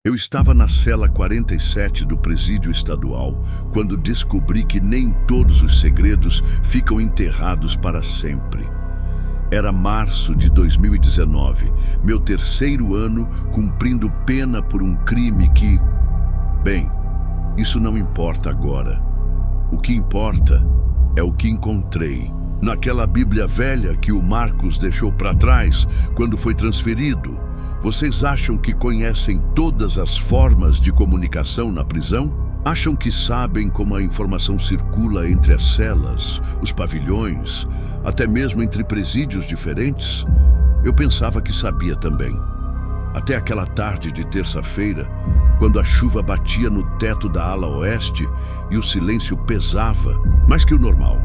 Eu estava na cela 47 do presídio estadual quando descobri que nem todos os segredos ficam enterrados para sempre. Era março de 2019, meu terceiro ano cumprindo pena por um crime que... Bem, isso não importa agora. O que importa é o que encontrei naquela Bíblia velha que o Marcos deixou para trás quando foi transferido. Vocês acham que conhecem todas as formas de comunicação na prisão? Acham que sabem como a informação circula entre as celas, os pavilhões, até mesmo entre presídios diferentes? Eu pensava que sabia também. Até aquela tarde de terça-feira, quando a chuva batia no teto da ala oeste e o silêncio pesava, mais que o normal.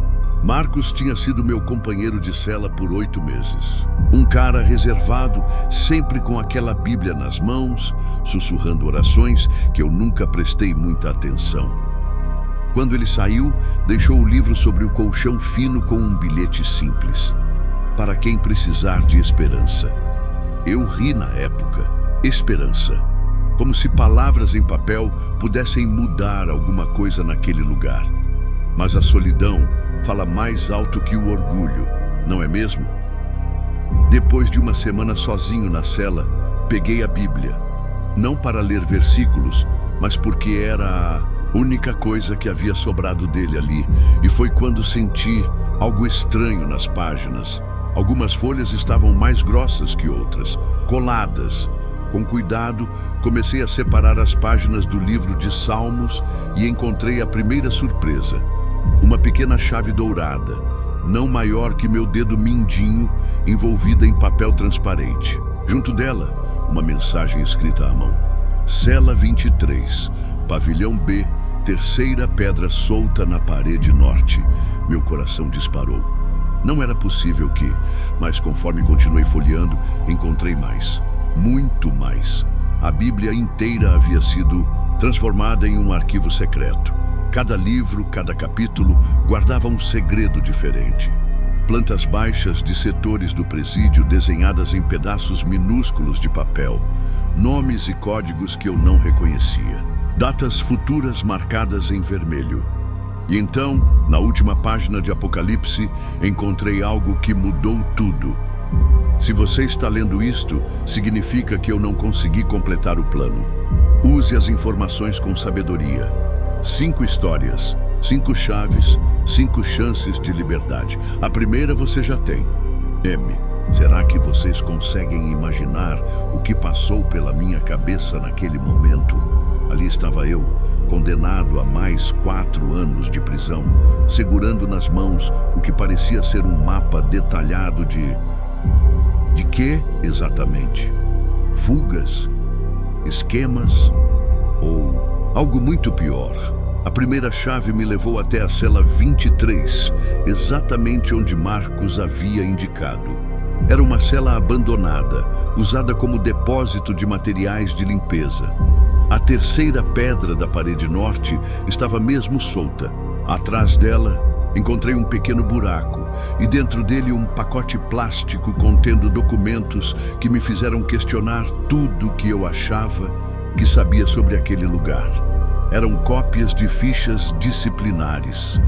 Marcos tinha sido meu companheiro de cela por 8 meses. Um cara reservado, sempre com aquela Bíblia nas mãos, sussurrando orações que eu nunca prestei muita atenção. Quando ele saiu, deixou o livro sobre o colchão fino com um bilhete simples. Para quem precisar de esperança. Eu ri na época. Esperança. Como se palavras em papel pudessem mudar alguma coisa naquele lugar. Mas a solidão fala mais alto que o orgulho, não é mesmo? Depois de uma semana sozinho na cela, peguei a Bíblia. Não para ler versículos, mas porque era a única coisa que havia sobrado dele ali. E foi quando senti algo estranho nas páginas. Algumas folhas estavam mais grossas que outras, coladas. Com cuidado, comecei a separar as páginas do livro de Salmos e encontrei a primeira surpresa. Uma pequena chave dourada, não maior que meu dedo mindinho, envolvida em papel transparente. Junto dela, uma mensagem escrita à mão. Cela 23, pavilhão B, terceira pedra solta na parede norte. Meu coração disparou. Não era possível que, mas conforme continuei folheando, encontrei mais. Muito mais. A Bíblia inteira havia sido transformada em um arquivo secreto. Cada livro, cada capítulo, guardava um segredo diferente. Plantas baixas de setores do presídio desenhadas em pedaços minúsculos de papel. Nomes e códigos que eu não reconhecia. Datas futuras marcadas em vermelho. E então, na última página de Apocalipse, encontrei algo que mudou tudo. Se você está lendo isto, significa que eu não consegui completar o plano. Use as informações com sabedoria. 5 histórias, 5 chaves, 5 chances de liberdade. A primeira você já tem. M. Será que vocês conseguem imaginar o que passou pela minha cabeça naquele momento? Ali estava eu, condenado a mais 4 anos de prisão, segurando nas mãos o que parecia ser um mapa detalhado de quê, exatamente? Fugas? Esquemas? Ou algo muito pior? A primeira chave me levou até a cela 23, exatamente onde Marcos havia indicado. Era uma cela abandonada, usada como depósito de materiais de limpeza. A terceira pedra da parede norte estava mesmo solta. Atrás dela, encontrei um pequeno buraco e dentro dele um pacote plástico contendo documentos que me fizeram questionar tudo que eu achava que sabia sobre aquele lugar. Eram cópias de fichas disciplinares,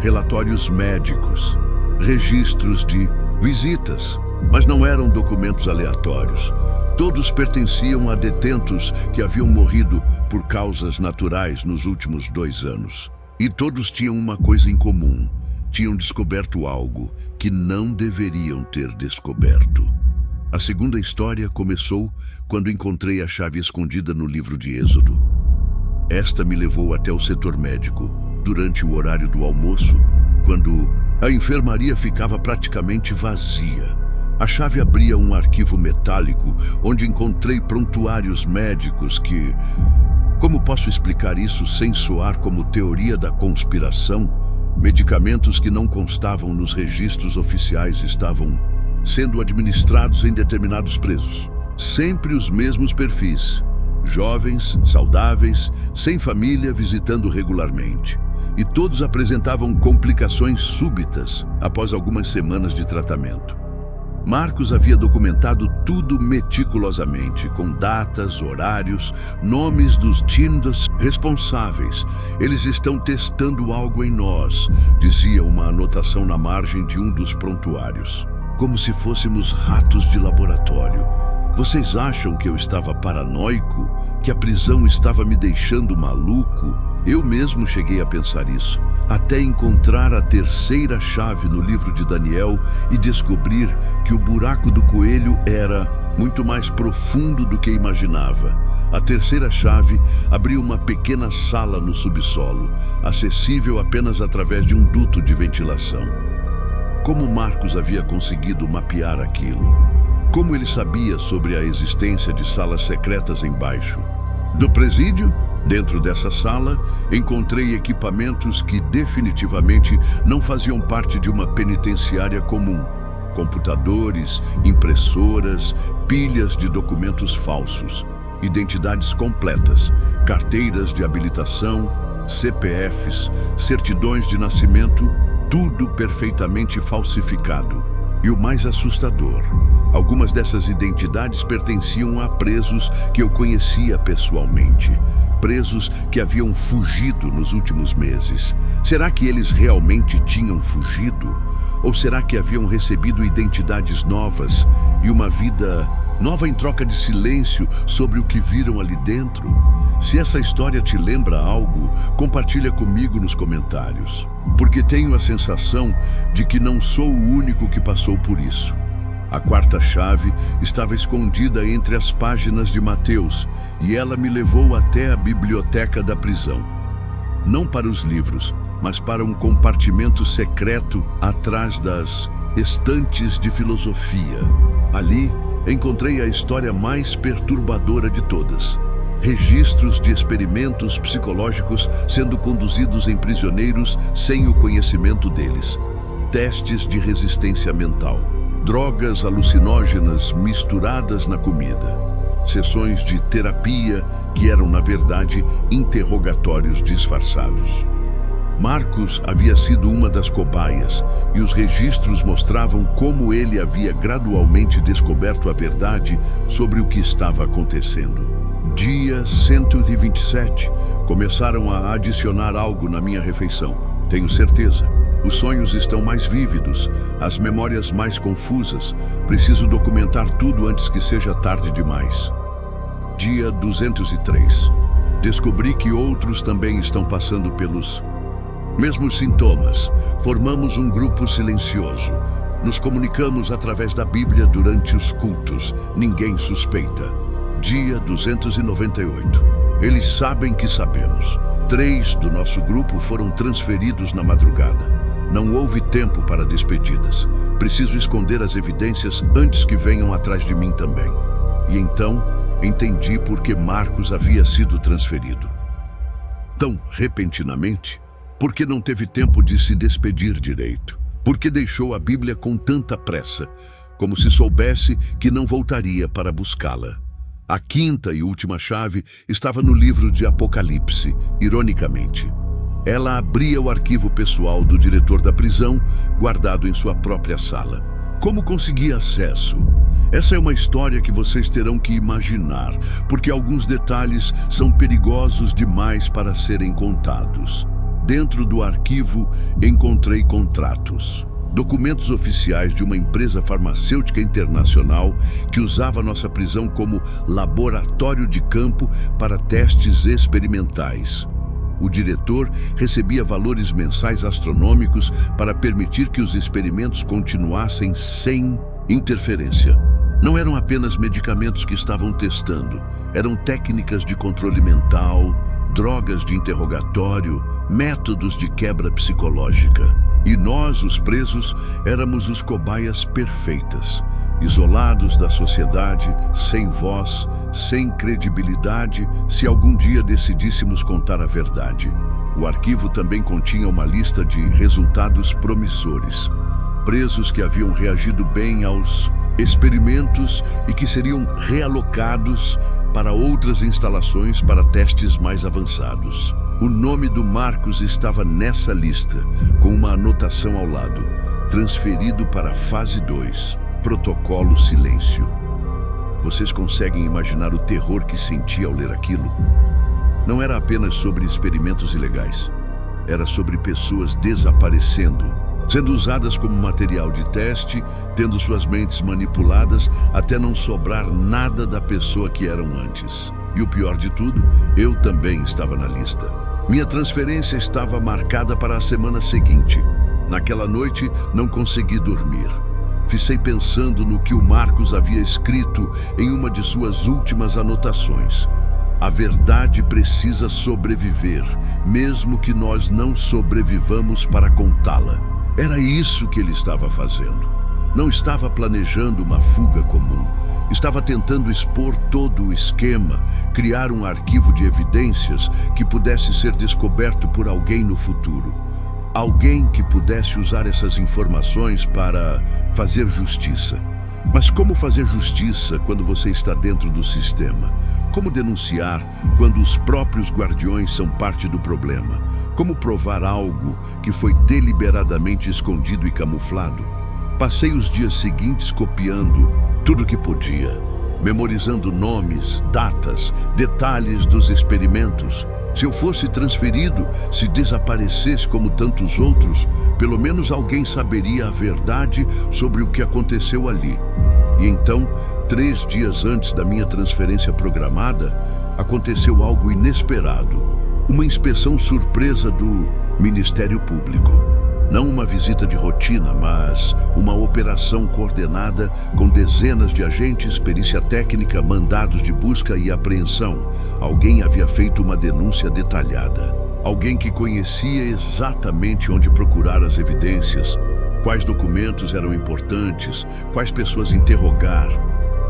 relatórios médicos, registros de visitas, mas não eram documentos aleatórios. Todos pertenciam a detentos que haviam morrido por causas naturais nos últimos 2 anos. E todos tinham uma coisa em comum. Tinham descoberto algo que não deveriam ter descoberto. A segunda história começou quando encontrei a chave escondida no livro de Êxodo. Esta me levou até o setor médico, durante o horário do almoço, quando a enfermaria ficava praticamente vazia. A chave abria um arquivo metálico, onde encontrei prontuários médicos que... Como posso explicar isso sem soar como teoria da conspiração? Medicamentos que não constavam nos registros oficiais estavam sendo administrados em determinados presos. Sempre os mesmos perfis. Jovens, saudáveis, sem família, visitando regularmente. E todos apresentavam complicações súbitas após algumas semanas de tratamento. Marcos havia documentado tudo meticulosamente, com datas, horários, nomes dos times responsáveis. Eles estão testando algo em nós, dizia uma anotação na margem de um dos prontuários. Como se fôssemos ratos de laboratório. Vocês acham que eu estava paranoico? Que a prisão estava me deixando maluco? Eu mesmo cheguei a pensar isso, até encontrar a terceira chave no livro de Daniel e descobrir que o buraco do coelho era muito mais profundo do que imaginava. A terceira chave abria uma pequena sala no subsolo, acessível apenas através de um duto de ventilação. Como Marcos havia conseguido mapear aquilo? Como ele sabia sobre a existência de salas secretas embaixo? Do presídio? Dentro dessa sala, encontrei equipamentos que definitivamente não faziam parte de uma penitenciária comum. Computadores, impressoras, pilhas de documentos falsos, identidades completas, carteiras de habilitação, CPFs, certidões de nascimento, tudo perfeitamente falsificado. E o mais assustador, algumas dessas identidades pertenciam a presos que eu conhecia pessoalmente. Presos que haviam fugido nos últimos meses. Será que eles realmente tinham fugido? Ou será que haviam recebido identidades novas e uma vida nova em troca de silêncio sobre o que viram ali dentro? Se essa história te lembra algo, compartilha comigo nos comentários, porque tenho a sensação de que não sou o único que passou por isso. A quarta chave estava escondida entre as páginas de Mateus e ela me levou até a biblioteca da prisão. Não para os livros, mas para um compartimento secreto atrás das estantes de filosofia. Ali, encontrei a história mais perturbadora de todas. Registros de experimentos psicológicos sendo conduzidos em prisioneiros sem o conhecimento deles. Testes de resistência mental. Drogas alucinógenas misturadas na comida. Sessões de terapia que eram, na verdade, interrogatórios disfarçados. Marcos havia sido uma das cobaias e os registros mostravam como ele havia gradualmente descoberto a verdade sobre o que estava acontecendo. Dia 127. Começaram a adicionar algo na minha refeição. Tenho certeza. Os sonhos estão mais vívidos, as memórias mais confusas. Preciso documentar tudo antes que seja tarde demais. Dia 203. Descobri que outros também estão passando pelos mesmos sintomas. Formamos um grupo silencioso. Nos comunicamos através da Bíblia durante os cultos. Ninguém suspeita. Dia 298. Eles sabem que sabemos. 3 do nosso grupo foram transferidos na madrugada. Não houve tempo para despedidas. Preciso esconder as evidências antes que venham atrás de mim também. E então, entendi por que Marcos havia sido transferido. Tão repentinamente, porque não teve tempo de se despedir direito. Porque deixou a Bíblia com tanta pressa, como se soubesse que não voltaria para buscá-la. A quinta e última chave estava no livro de Apocalipse, ironicamente. Ela abria o arquivo pessoal do diretor da prisão, guardado em sua própria sala. Como consegui acesso? Essa é uma história que vocês terão que imaginar, porque alguns detalhes são perigosos demais para serem contados. Dentro do arquivo, encontrei contratos. Documentos oficiais de uma empresa farmacêutica internacional que usava nossa prisão como laboratório de campo para testes experimentais. O diretor recebia valores mensais astronômicos para permitir que os experimentos continuassem sem interferência. Não eram apenas medicamentos que estavam testando, eram técnicas de controle mental, drogas de interrogatório, métodos de quebra psicológica. E nós, os presos, éramos os cobaias perfeitas, isolados da sociedade, sem voz, sem credibilidade, se algum dia decidíssemos contar a verdade. O arquivo também continha uma lista de resultados promissores. Presos que haviam reagido bem aos experimentos e que seriam realocados para outras instalações para testes mais avançados. O nome do Marcos estava nessa lista, com uma anotação ao lado: transferido para a fase 2. Protocolo Silêncio. Vocês conseguem imaginar o terror que senti ao ler aquilo? Não era apenas sobre experimentos ilegais. Era sobre pessoas desaparecendo, sendo usadas como material de teste, tendo suas mentes manipuladas até não sobrar nada da pessoa que eram antes. E o pior de tudo, eu também estava na lista. Minha transferência estava marcada para a semana seguinte. Naquela noite, não consegui dormir. Fiquei pensando no que o Marcos havia escrito em uma de suas últimas anotações. A verdade precisa sobreviver, mesmo que nós não sobrevivamos para contá-la. Era isso que ele estava fazendo. Não estava planejando uma fuga comum. Estava tentando expor todo o esquema, criar um arquivo de evidências que pudesse ser descoberto por alguém no futuro. Alguém que pudesse usar essas informações para fazer justiça. Mas como fazer justiça quando você está dentro do sistema? Como denunciar quando os próprios guardiões são parte do problema? Como provar algo que foi deliberadamente escondido e camuflado? Passei os dias seguintes copiando tudo que podia, memorizando nomes, datas, detalhes dos experimentos. Se eu fosse transferido, se desaparecesse como tantos outros, pelo menos alguém saberia a verdade sobre o que aconteceu ali. E então, 3 dias antes da minha transferência programada, aconteceu algo inesperado. Uma inspeção surpresa do Ministério Público. Não uma visita de rotina, mas uma operação coordenada com dezenas de agentes, perícia técnica, mandados de busca e apreensão. Alguém havia feito uma denúncia detalhada. Alguém que conhecia exatamente onde procurar as evidências, quais documentos eram importantes, quais pessoas interrogar.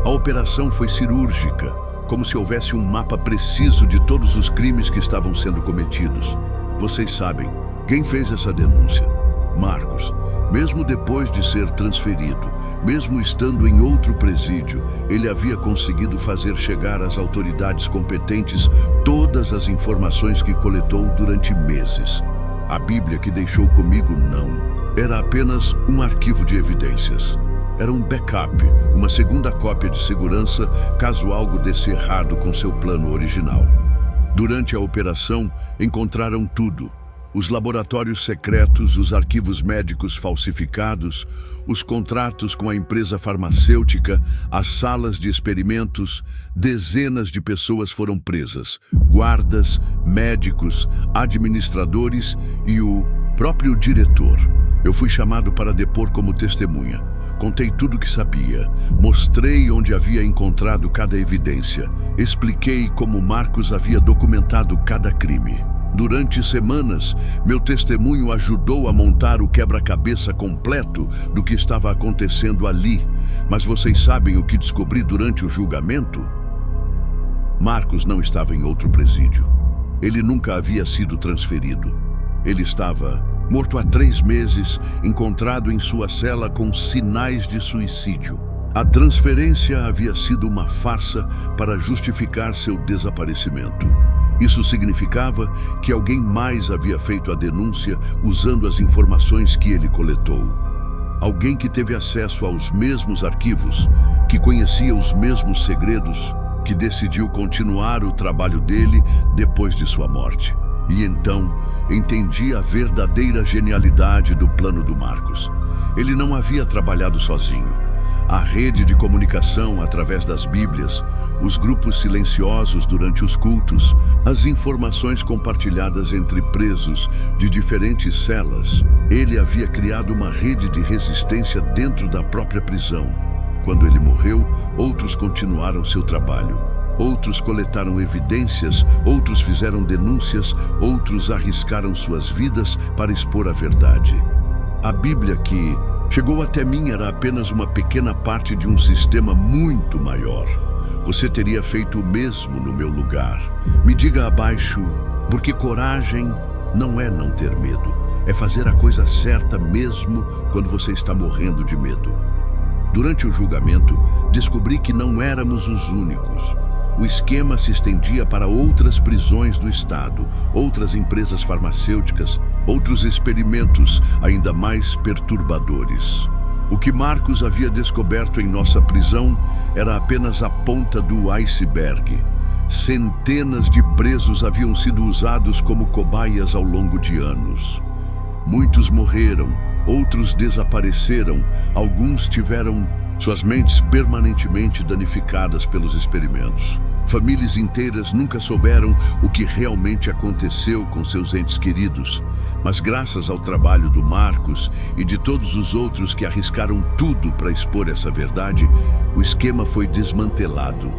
A operação foi cirúrgica, como se houvesse um mapa preciso de todos os crimes que estavam sendo cometidos. Vocês sabem, quem fez essa denúncia? Marcos. Mesmo depois de ser transferido, mesmo estando em outro presídio, ele havia conseguido fazer chegar às autoridades competentes todas as informações que coletou durante meses. A Bíblia que deixou comigo não. Era apenas um arquivo de evidências. Era um backup, uma segunda cópia de segurança caso algo desse errado com seu plano original. Durante a operação, encontraram tudo. Os laboratórios secretos, os arquivos médicos falsificados, os contratos com a empresa farmacêutica, as salas de experimentos. Dezenas de pessoas foram presas. Guardas, médicos, administradores e o próprio diretor. Eu fui chamado para depor como testemunha. Contei tudo o que sabia. Mostrei onde havia encontrado cada evidência. Expliquei como Marcos havia documentado cada crime. Durante semanas, meu testemunho ajudou a montar o quebra-cabeça completo do que estava acontecendo ali. Mas vocês sabem o que descobri durante o julgamento? Marcos não estava em outro presídio. Ele nunca havia sido transferido. Ele estava morto há 3 meses, encontrado em sua cela com sinais de suicídio. A transferência havia sido uma farsa para justificar seu desaparecimento. Isso significava que alguém mais havia feito a denúncia usando as informações que ele coletou. Alguém que teve acesso aos mesmos arquivos, que conhecia os mesmos segredos, que decidiu continuar o trabalho dele depois de sua morte. E então, entendi a verdadeira genialidade do plano do Marcos. Ele não havia trabalhado sozinho. A rede de comunicação através das Bíblias, os grupos silenciosos durante os cultos, as informações compartilhadas entre presos de diferentes celas. Ele havia criado uma rede de resistência dentro da própria prisão. Quando ele morreu, outros continuaram seu trabalho. Outros coletaram evidências, outros fizeram denúncias, outros arriscaram suas vidas para expor a verdade. A Bíblia que chegou até mim era apenas uma pequena parte de um sistema muito maior. Você teria feito o mesmo no meu lugar. Me diga abaixo, porque coragem não é não ter medo. É fazer a coisa certa mesmo quando você está morrendo de medo. Durante o julgamento, descobri que não éramos os únicos. O esquema se estendia para outras prisões do Estado, outras empresas farmacêuticas, outros experimentos ainda mais perturbadores. O que Marcos havia descoberto em nossa prisão era apenas a ponta do iceberg. Centenas de presos haviam sido usados como cobaias ao longo de anos. Muitos morreram, outros desapareceram, alguns tiveram suas mentes permanentemente danificadas pelos experimentos. Famílias inteiras nunca souberam o que realmente aconteceu com seus entes queridos, mas graças ao trabalho do Marcos e de todos os outros que arriscaram tudo para expor essa verdade, o esquema foi desmantelado.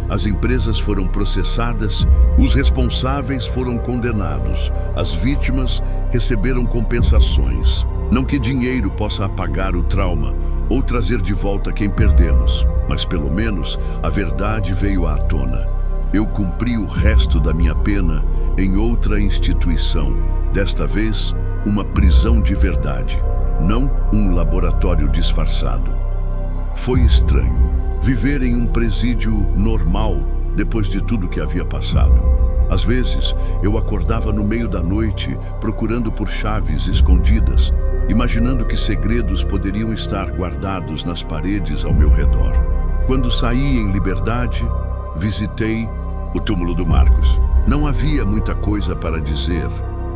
As empresas foram processadas, os responsáveis foram condenados, as vítimas receberam compensações. Não que dinheiro possa apagar o trauma ou trazer de volta quem perdemos, mas pelo menos a verdade veio à tona. Eu cumpri o resto da minha pena em outra instituição, desta vez uma prisão de verdade, não um laboratório disfarçado. Foi estranho viver em um presídio normal depois de tudo que havia passado. Às vezes, eu acordava no meio da noite procurando por chaves escondidas, imaginando que segredos poderiam estar guardados nas paredes ao meu redor. Quando saí em liberdade, visitei o túmulo do Marcos. Não havia muita coisa para dizer,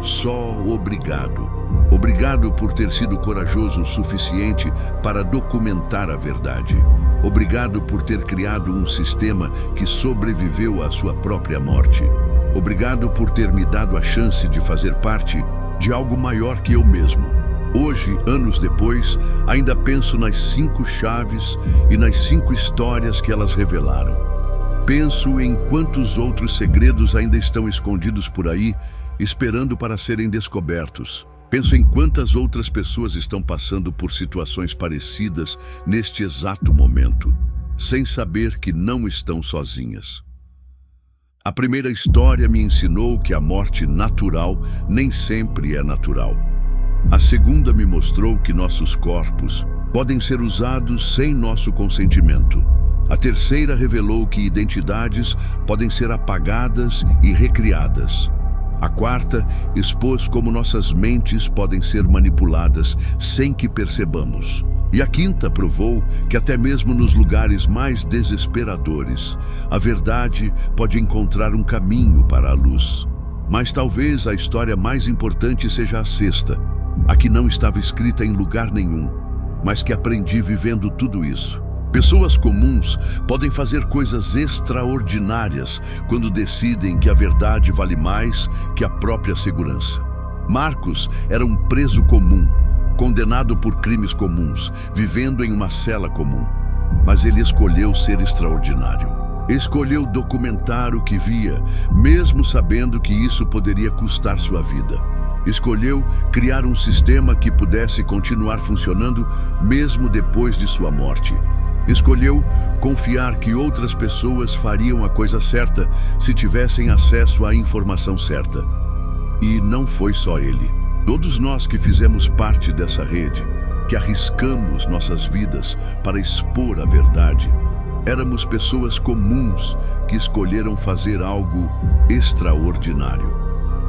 só obrigado. Obrigado por ter sido corajoso o suficiente para documentar a verdade. Obrigado por ter criado um sistema que sobreviveu à sua própria morte. Obrigado por ter me dado a chance de fazer parte de algo maior que eu mesmo. Hoje, anos depois, ainda penso nas 5 chaves e nas 5 histórias que elas revelaram. Penso em quantos outros segredos ainda estão escondidos por aí, esperando para serem descobertos. Penso em quantas outras pessoas estão passando por situações parecidas neste exato momento, sem saber que não estão sozinhas. A primeira história me ensinou que a morte natural nem sempre é natural. A segunda me mostrou que nossos corpos podem ser usados sem nosso consentimento. A terceira revelou que identidades podem ser apagadas e recriadas. A quarta expôs como nossas mentes podem ser manipuladas sem que percebamos. E a quinta provou que até mesmo nos lugares mais desesperadores, a verdade pode encontrar um caminho para a luz. Mas talvez a história mais importante seja a sexta, a que não estava escrita em lugar nenhum, mas que aprendi vivendo tudo isso. Pessoas comuns podem fazer coisas extraordinárias quando decidem que a verdade vale mais que a própria segurança. Marcos era um preso comum, condenado por crimes comuns, vivendo em uma cela comum. Mas ele escolheu ser extraordinário. Escolheu documentar o que via, mesmo sabendo que isso poderia custar sua vida. Escolheu criar um sistema que pudesse continuar funcionando mesmo depois de sua morte. Escolheu confiar que outras pessoas fariam a coisa certa se tivessem acesso à informação certa. E não foi só ele. Todos nós que fizemos parte dessa rede, que arriscamos nossas vidas para expor a verdade, éramos pessoas comuns que escolheram fazer algo extraordinário.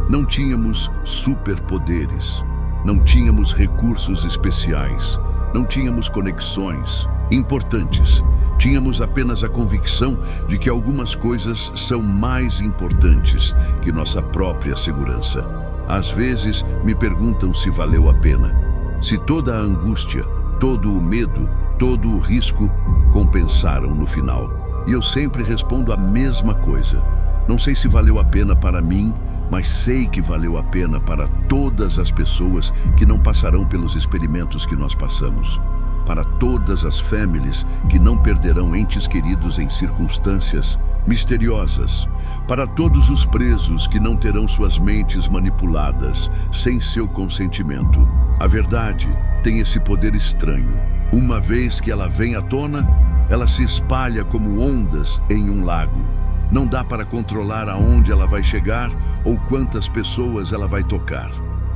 Não tínhamos superpoderes, não tínhamos recursos especiais, não tínhamos conexões importantes. Tínhamos apenas a convicção de que algumas coisas são mais importantes que nossa própria segurança. Às vezes me perguntam se valeu a pena, se toda a angústia, todo o medo, todo o risco compensaram no final. E eu sempre respondo a mesma coisa. Não sei se valeu a pena para mim, mas sei que valeu a pena para todas as pessoas que não passarão pelos experimentos que nós passamos. Para todas as famílias que não perderão entes queridos em circunstâncias misteriosas. Para todos os presos que não terão suas mentes manipuladas sem seu consentimento. A verdade tem esse poder estranho. Uma vez que ela vem à tona, ela se espalha como ondas em um lago. Não dá para controlar aonde ela vai chegar ou quantas pessoas ela vai tocar.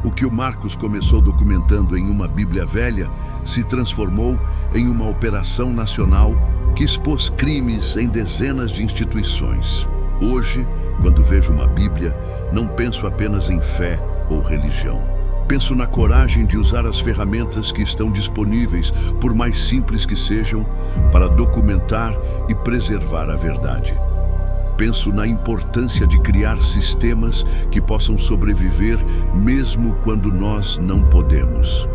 O que o Marcos começou documentando em uma Bíblia velha se transformou em uma operação nacional que expôs crimes em dezenas de instituições. Hoje, quando vejo uma Bíblia, não penso apenas em fé ou religião. Penso na coragem de usar as ferramentas que estão disponíveis, por mais simples que sejam, para documentar e preservar a verdade. Penso na importância de criar sistemas que possam sobreviver mesmo quando nós não podemos.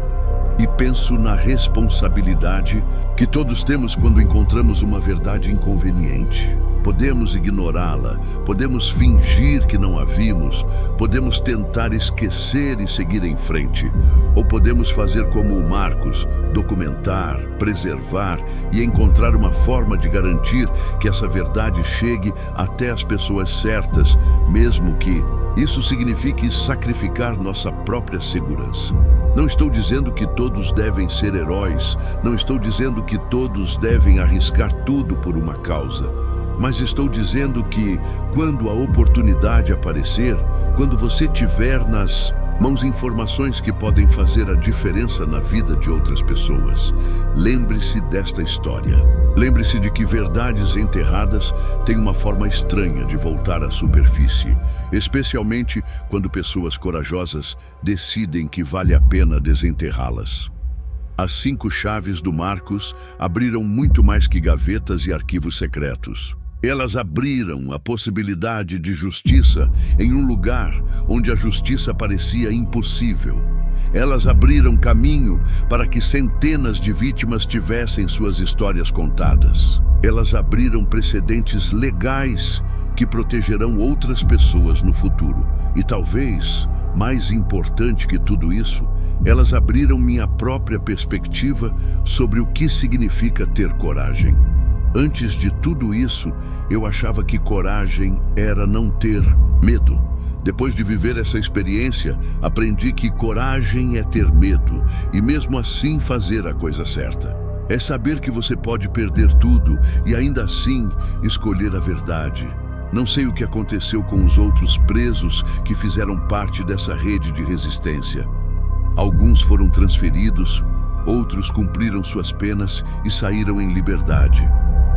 E penso na responsabilidade que todos temos quando encontramos uma verdade inconveniente. Podemos ignorá-la, podemos fingir que não a vimos, podemos tentar esquecer e seguir em frente, ou podemos fazer como o Marcos, documentar, preservar e encontrar uma forma de garantir que essa verdade chegue até as pessoas certas, mesmo que isso signifique sacrificar nossa própria segurança. Não estou dizendo que todos devem ser heróis, não estou dizendo que todos devem arriscar tudo por uma causa. Mas estou dizendo que, quando a oportunidade aparecer, quando você tiver nas mãos informações que podem fazer a diferença na vida de outras pessoas, lembre-se desta história. Lembre-se de que verdades enterradas têm uma forma estranha de voltar à superfície, especialmente quando pessoas corajosas decidem que vale a pena desenterrá-las. As 5 chaves do Marcos abriram muito mais que gavetas e arquivos secretos. Elas abriram a possibilidade de justiça em um lugar onde a justiça parecia impossível. Elas abriram caminho para que centenas de vítimas tivessem suas histórias contadas. Elas abriram precedentes legais que protegerão outras pessoas no futuro. E talvez, mais importante que tudo isso, elas abriram minha própria perspectiva sobre o que significa ter coragem. Antes de tudo isso, eu achava que coragem era não ter medo. Depois de viver essa experiência, aprendi que coragem é ter medo e mesmo assim fazer a coisa certa. É saber que você pode perder tudo e ainda assim escolher a verdade. Não sei o que aconteceu com os outros presos que fizeram parte dessa rede de resistência. Alguns foram transferidos, outros cumpriram suas penas e saíram em liberdade.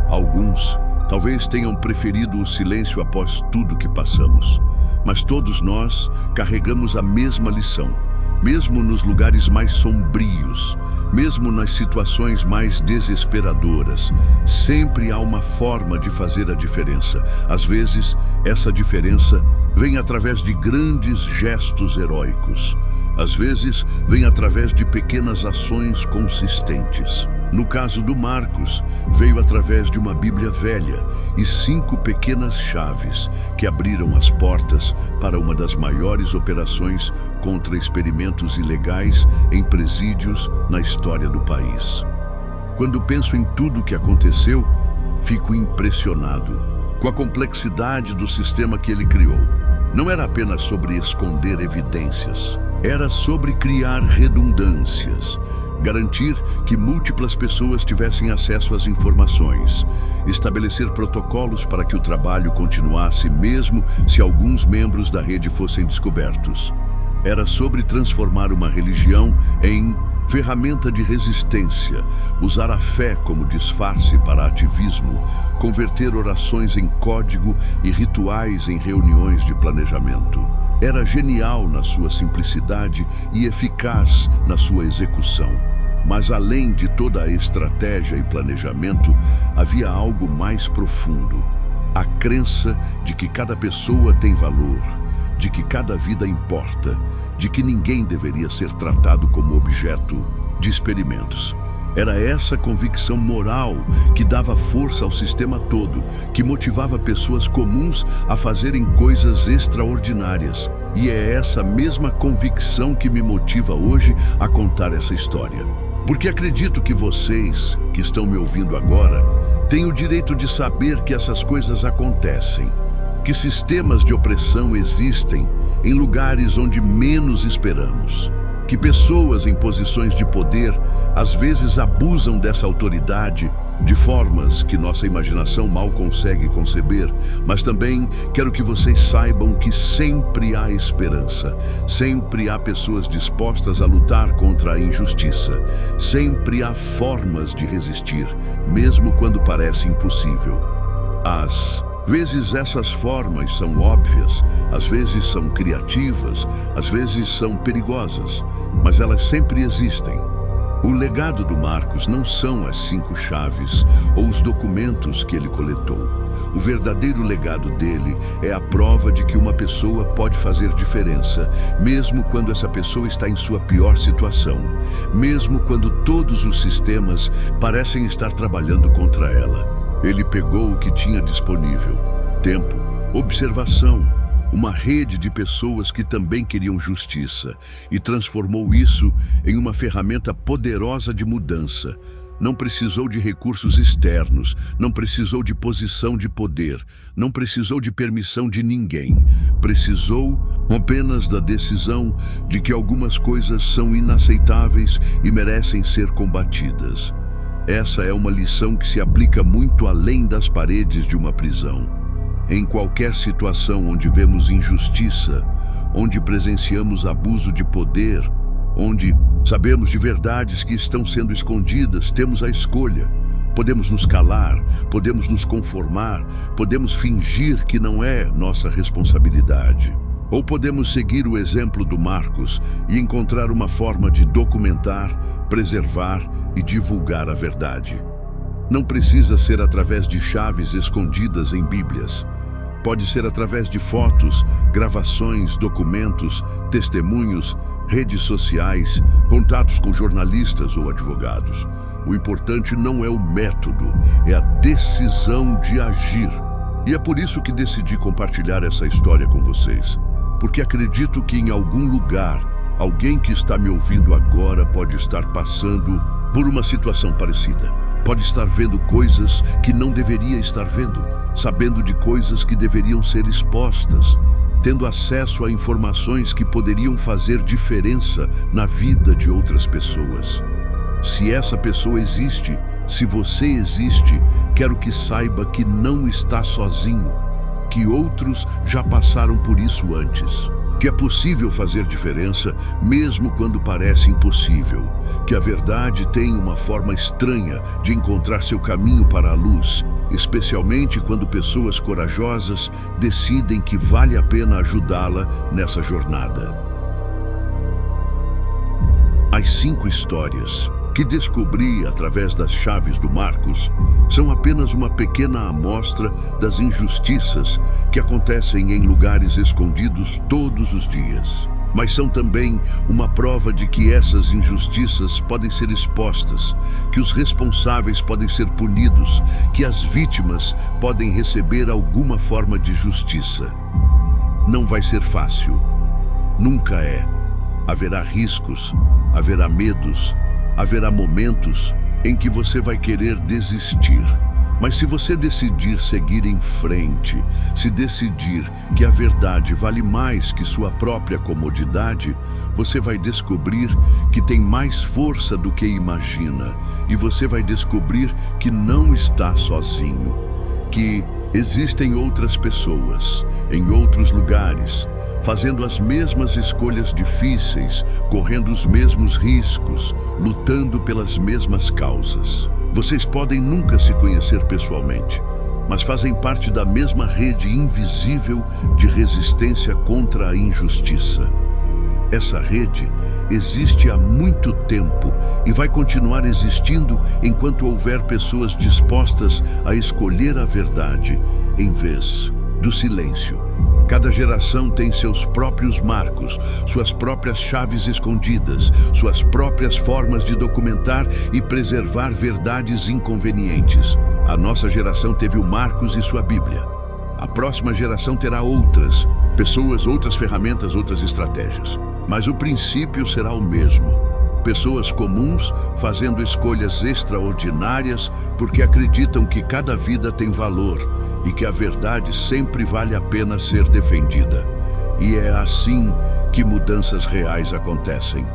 Alguns talvez tenham preferido o silêncio após tudo que passamos. Mas todos nós carregamos a mesma lição. Mesmo nos lugares mais sombrios, mesmo nas situações mais desesperadoras, sempre há uma forma de fazer a diferença. Às vezes, essa diferença vem através de grandes gestos heróicos. Às vezes, vem através de pequenas ações consistentes. No caso do Marcos, veio através de uma Bíblia velha e 5 pequenas chaves que abriram as portas para uma das maiores operações contra experimentos ilegais em presídios na história do país. Quando penso em tudo o que aconteceu, fico impressionado com a complexidade do sistema que ele criou. Não era apenas sobre esconder evidências, era sobre criar redundâncias, garantir que múltiplas pessoas tivessem acesso às informações, estabelecer protocolos para que o trabalho continuasse mesmo se alguns membros da rede fossem descobertos. Era sobre transformar uma religião em ferramenta de resistência, usar a fé como disfarce para ativismo, converter orações em código e rituais em reuniões de planejamento. Era genial na sua simplicidade e eficaz na sua execução. Mas além de toda a estratégia e planejamento, havia algo mais profundo. A crença de que cada pessoa tem valor, de que cada vida importa, de que ninguém deveria ser tratado como objeto de experimentos. Era essa convicção moral que dava força ao sistema todo, que motivava pessoas comuns a fazerem coisas extraordinárias. E é essa mesma convicção que me motiva hoje a contar essa história. Porque acredito que vocês, que estão me ouvindo agora, têm o direito de saber que essas coisas acontecem, que sistemas de opressão existem em lugares onde menos esperamos, que pessoas em posições de poder às vezes abusam dessa autoridade de formas que nossa imaginação mal consegue conceber, mas também quero que vocês saibam que sempre há esperança, sempre há pessoas dispostas a lutar contra a injustiça, sempre há formas de resistir, mesmo quando parece impossível. Às vezes essas formas são óbvias, às vezes são criativas, às vezes são perigosas, mas elas sempre existem. O legado do Marcos não são as 5 chaves ou os documentos que ele coletou. O verdadeiro legado dele é a prova de que uma pessoa pode fazer diferença, mesmo quando essa pessoa está em sua pior situação, mesmo quando todos os sistemas parecem estar trabalhando contra ela. Ele pegou o que tinha disponível: tempo, observação, uma rede de pessoas que também queriam justiça, e transformou isso em uma ferramenta poderosa de mudança. Não precisou de recursos externos, não precisou de posição de poder, não precisou de permissão de ninguém. Precisou apenas da decisão de que algumas coisas são inaceitáveis e merecem ser combatidas. Essa é uma lição que se aplica muito além das paredes de uma prisão. Em qualquer situação onde vemos injustiça, onde presenciamos abuso de poder, onde sabemos de verdades que estão sendo escondidas, temos a escolha. Podemos nos calar, podemos nos conformar, podemos fingir que não é nossa responsabilidade. Ou podemos seguir o exemplo do Marcos e encontrar uma forma de documentar, preservar e divulgar a verdade. Não precisa ser através de chaves escondidas em Bíblias. Pode ser através de fotos, gravações, documentos, testemunhos, redes sociais, contatos com jornalistas ou advogados. O importante não é o método, é a decisão de agir. E é por isso que decidi compartilhar essa história com vocês. Porque acredito que em algum lugar, alguém que está me ouvindo agora pode estar passando por uma situação parecida. Pode estar vendo coisas que não deveria estar vendo, sabendo de coisas que deveriam ser expostas, tendo acesso a informações que poderiam fazer diferença na vida de outras pessoas. Se essa pessoa existe, se você existe, quero que saiba que não está sozinho, que outros já passaram por isso antes, que é possível fazer diferença mesmo quando parece impossível, que a verdade tem uma forma estranha de encontrar seu caminho para a luz, especialmente quando pessoas corajosas decidem que vale a pena ajudá-la nessa jornada. As 5 histórias que descobri através das chaves do Marcos são apenas uma pequena amostra das injustiças que acontecem em lugares escondidos todos os dias. Mas são também uma prova de que essas injustiças podem ser expostas, que os responsáveis podem ser punidos, que as vítimas podem receber alguma forma de justiça. Não vai ser fácil. Nunca é. Haverá riscos, haverá medos, haverá momentos em que você vai querer desistir. Mas se você decidir seguir em frente, se decidir que a verdade vale mais que sua própria comodidade, você vai descobrir que tem mais força do que imagina. E você vai descobrir que não está sozinho, que existem outras pessoas, em outros lugares, fazendo as mesmas escolhas difíceis, correndo os mesmos riscos, lutando pelas mesmas causas. Vocês podem nunca se conhecer pessoalmente, mas fazem parte da mesma rede invisível de resistência contra a injustiça. Essa rede existe há muito tempo e vai continuar existindo enquanto houver pessoas dispostas a escolher a verdade em vez do silêncio. Cada geração tem seus próprios marcos, suas próprias chaves escondidas, suas próprias formas de documentar e preservar verdades inconvenientes. A nossa geração teve o Marcos e sua Bíblia. A próxima geração terá outras pessoas, outras ferramentas, outras estratégias. Mas o princípio será o mesmo. Pessoas comuns fazendo escolhas extraordinárias porque acreditam que cada vida tem valor e que a verdade sempre vale a pena ser defendida. E é assim que mudanças reais acontecem.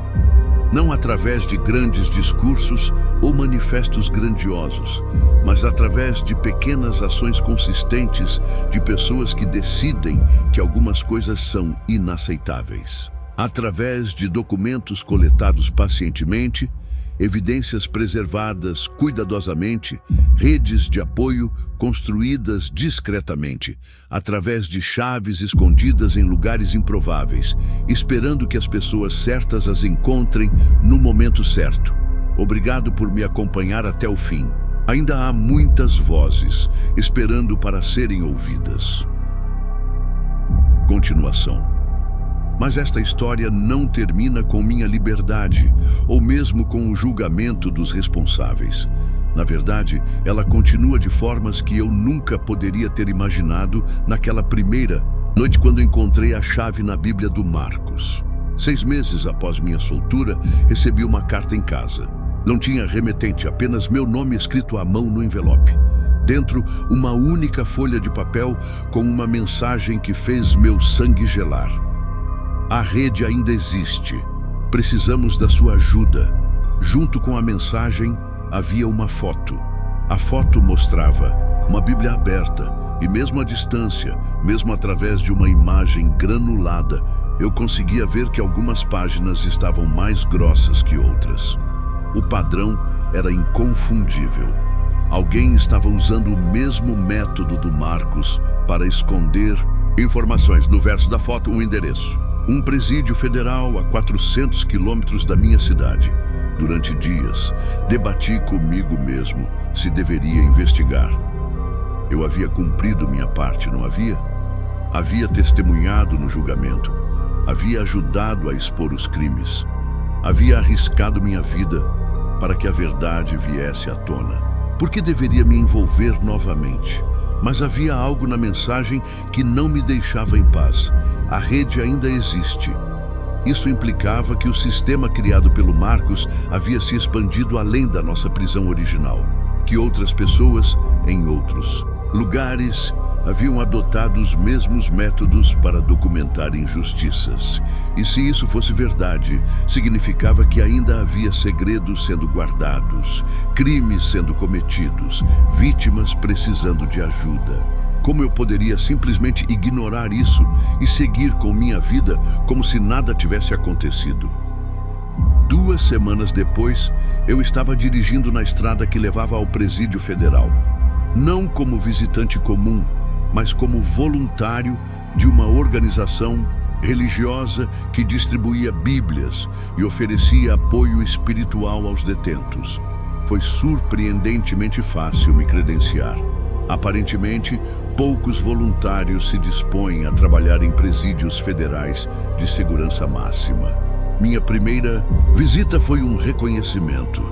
Não através de grandes discursos ou manifestos grandiosos, mas através de pequenas ações consistentes de pessoas que decidem que algumas coisas são inaceitáveis. Através de documentos coletados pacientemente evidências preservadas cuidadosamente, redes de apoio construídas discretamente, através de chaves escondidas em lugares improváveis, esperando que as pessoas certas as encontrem no momento certo. Obrigado por me acompanhar até o fim. Ainda há muitas vozes esperando para serem ouvidas. Continuação. Mas esta história não termina com minha liberdade, ou mesmo com o julgamento dos responsáveis. Na verdade, ela continua de formas que eu nunca poderia ter imaginado naquela primeira noite quando encontrei a chave na Bíblia do Marcos. 6 meses após minha soltura, recebi uma carta em casa. Não tinha remetente, apenas meu nome escrito à mão no envelope. Dentro, uma única folha de papel com uma mensagem que fez meu sangue gelar. A rede ainda existe. Precisamos da sua ajuda. Junto com a mensagem, havia uma foto. A foto mostrava uma Bíblia aberta e mesmo à distância, mesmo através de uma imagem granulada, eu conseguia ver que algumas páginas estavam mais grossas que outras. O padrão era inconfundível. Alguém estava usando o mesmo método do Marcos para esconder informações. No verso da foto, um endereço. Um presídio federal a 400 quilômetros da minha cidade. Durante dias, debati comigo mesmo se deveria investigar. Eu havia cumprido minha parte, não havia? Havia testemunhado no julgamento. Havia ajudado a expor os crimes. Havia arriscado minha vida para que a verdade viesse à tona. Por que deveria me envolver novamente? Mas havia algo na mensagem que não me deixava em paz. A rede ainda existe. Isso implicava que o sistema criado pelo Marcos havia se expandido além da nossa prisão original, que outras pessoas, em outros lugares, haviam adotado os mesmos métodos para documentar injustiças. E se isso fosse verdade, significava que ainda havia segredos sendo guardados, crimes sendo cometidos, vítimas precisando de ajuda. Como eu poderia simplesmente ignorar isso e seguir com minha vida como se nada tivesse acontecido? 2 semanas depois, eu estava dirigindo na estrada que levava ao presídio federal. Não como visitante comum, mas como voluntário de uma organização religiosa que distribuía Bíblias e oferecia apoio espiritual aos detentos. Foi surpreendentemente fácil me credenciar. Aparentemente, poucos voluntários se dispõem a trabalhar em presídios federais de segurança máxima. Minha primeira visita foi um reconhecimento.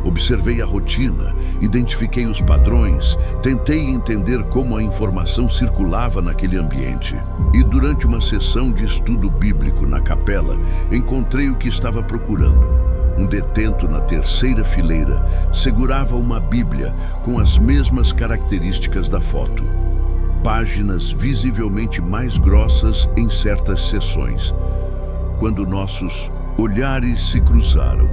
Observei a rotina, identifiquei os padrões, tentei entender como a informação circulava naquele ambiente. E durante uma sessão de estudo bíblico na capela, encontrei o que estava procurando. Um detento na 3ª fileira segurava uma Bíblia com as mesmas características da foto. Páginas visivelmente mais grossas em certas seções. Quando nossos olhares se cruzaram,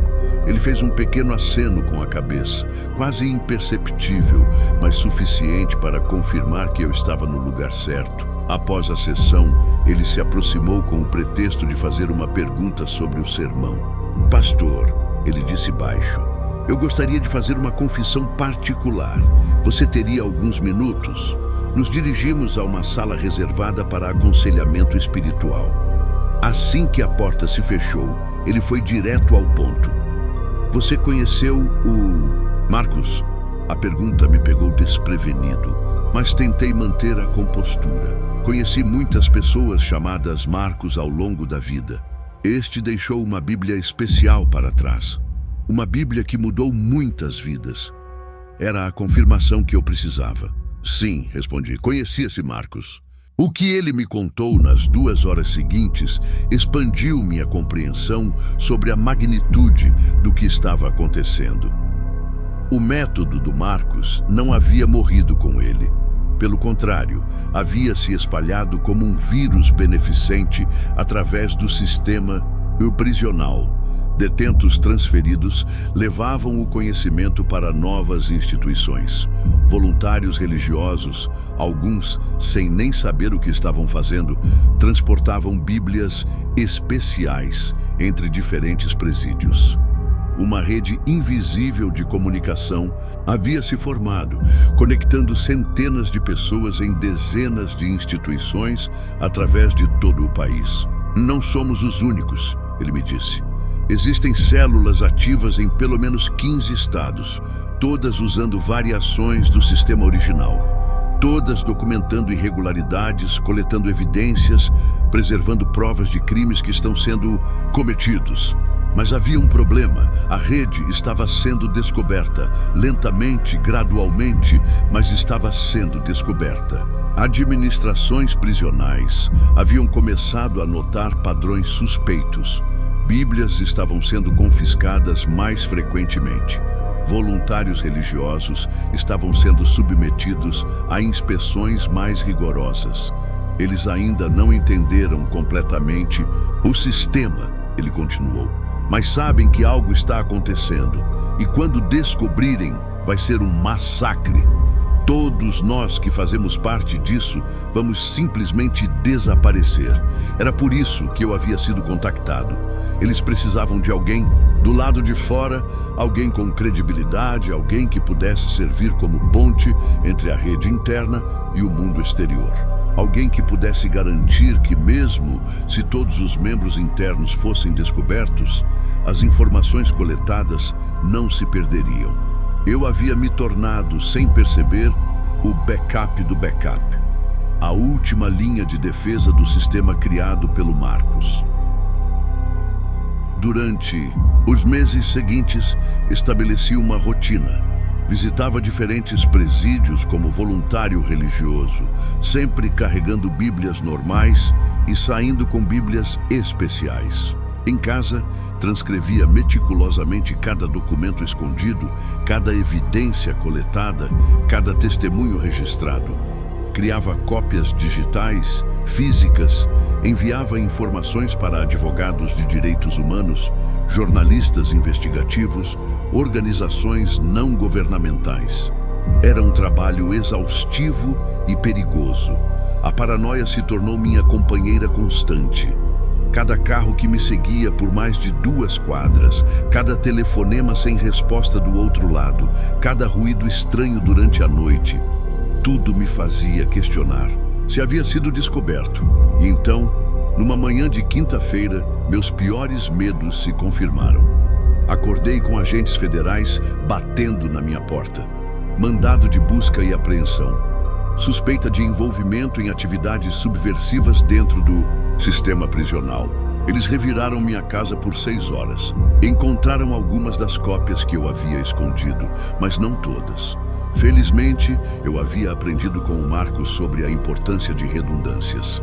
ele fez um pequeno aceno com a cabeça, quase imperceptível, mas suficiente para confirmar que eu estava no lugar certo. Após a sessão, ele se aproximou com o pretexto de fazer uma pergunta sobre o sermão. Pastor, ele disse baixo, eu gostaria de fazer uma confissão particular. Você teria alguns minutos? Nos dirigimos a uma sala reservada para aconselhamento espiritual. Assim que a porta se fechou, ele foi direto ao ponto. Você conheceu o Marcos? A pergunta me pegou desprevenido, mas tentei manter a compostura. Conheci muitas pessoas chamadas Marcos ao longo da vida. Este deixou uma Bíblia especial para trás. Uma Bíblia que mudou muitas vidas. Era a confirmação que eu precisava. Sim, respondi, conheci esse Marcos. O que ele me contou nas 2 horas seguintes expandiu minha compreensão sobre a magnitude do que estava acontecendo. O método do Marcos não havia morrido com ele. Pelo contrário, havia se espalhado como um vírus beneficente através do sistema prisional. Detentos transferidos levavam o conhecimento para novas instituições. Voluntários religiosos, alguns sem nem saber o que estavam fazendo, transportavam Bíblias especiais entre diferentes presídios. uma rede invisível de comunicação havia se formado, conectando centenas de pessoas em dezenas de instituições através de todo o país. Não somos os únicos, ele me disse. Existem células ativas em pelo menos 15 estados, todas usando variações do sistema original, todas documentando irregularidades, coletando evidências, preservando provas de crimes que estão sendo cometidos. Mas havia um problema. A rede estava sendo descoberta, lentamente, gradualmente, mas estava sendo descoberta. Administrações prisionais haviam começado a notar padrões suspeitos. Bíblias estavam sendo confiscadas mais frequentemente. Voluntários religiosos estavam sendo submetidos a inspeções mais rigorosas. Eles ainda não entenderam completamente o sistema, ele continuou. Mas sabem que algo está acontecendo. E quando descobrirem, vai ser um massacre. Todos nós que fazemos parte disso vamos simplesmente desaparecer. Era por isso que eu havia sido contactado. Eles precisavam de alguém do lado de fora, alguém com credibilidade, alguém que pudesse servir como ponte entre a rede interna e o mundo exterior. Alguém que pudesse garantir que, mesmo se todos os membros internos fossem descobertos, as informações coletadas não se perderiam. Eu havia me tornado, sem perceber, o backup do backup, a última linha de defesa do sistema criado pelo Marcos. Durante os meses seguintes, estabeleci uma rotina. Visitava diferentes presídios como voluntário religioso, sempre carregando Bíblias normais e saindo com Bíblias especiais. Em casa, transcrevia meticulosamente cada documento escondido, cada evidência coletada, cada testemunho registrado. Criava cópias digitais, físicas, enviava informações para advogados de direitos humanos, jornalistas investigativos, organizações não governamentais. Era um trabalho exaustivo e perigoso. A paranoia se tornou minha companheira constante. Cada carro que me seguia por mais de 2 quadras, cada telefonema sem resposta do outro lado, cada ruído estranho durante a noite, tudo me fazia questionar se havia sido descoberto. E então, numa manhã de quinta-feira, meus piores medos se confirmaram. Acordei com agentes federais batendo na minha porta. Mandado de busca e apreensão. Suspeita de envolvimento em atividades subversivas dentro do sistema prisional. Eles reviraram minha casa por 6 horas. Encontraram algumas das cópias que eu havia escondido, mas não todas. Felizmente, eu havia aprendido com o Marcos sobre a importância de redundâncias.